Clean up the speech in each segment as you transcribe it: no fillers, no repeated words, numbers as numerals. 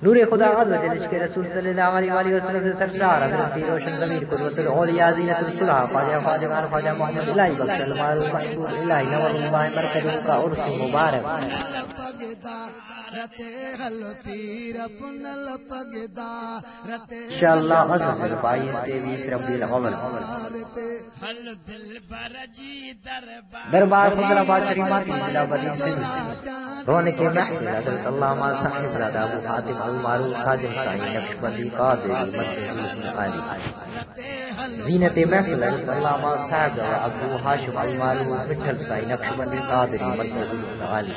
نور خدا حضرت عشق رسول صلی اللہ علیہ وآلہ وسلم سے سرشار حضرت روشن ضمير قدوته الاولياء زينت الصلحاء خواجه خواجگان خواجه محمد الاهي بخش المعروف محبوب الاهي نورالله مرقده کا عرس مبارک انشاءاللہ عزم 22 ربیع الاول دربار فضل آباد شریفات کی ضلع بدین سندھ رونق محفل حضرت علامہ صاحب زیادہ ابو حاتم المعروف خواجه نقشبندی قادری علی زینت محفل حضرت علامہ صاحب ابو ہاشم المعروف مٹھل سائی نقشبندی قادری علی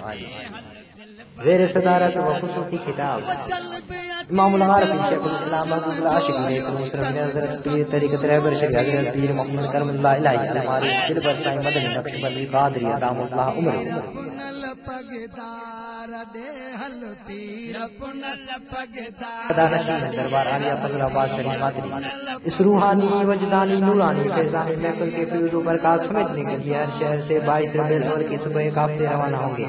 زیر صدارت و خصوصی خطاب امام العارف شیخ الاسلام محبوب العاشقین مسلم حضرت پیر طریقت رہبر شریعت حضرت پیر محمد کرم اللہ الہی المعروف دلبر سائی مدنی نقشبندی قادری ادام اللہ عمر دربار عالیہ فضل آباد شریف ماتری اس روحانی وجدانی نورانی فیضانی محفل کے فیض و برکات سمجھنے کے لیے ہر شہر سے 22 ربیع الاول کی صبح ایک ہفتے روانہ ہوں گے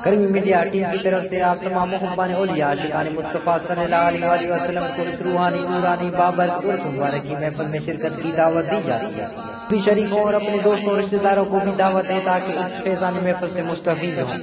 کریں میڈیا ٹیم کی طرف سے آپ تمام محبان اولیاء عاشقان مصطفیٰ صلی اللہ علیہ وآلہ وسلم کو اس روحانی نورانی بابرکت عرس مبارک کی محفل میں شرکت کی دعوت دی جاتی ہے بھی شریفوں اور اپنے دوستوں اور رشتہ داروں کو بھی دعوت ہے تاکہ اس فیضان محفل سے مستفید ہوں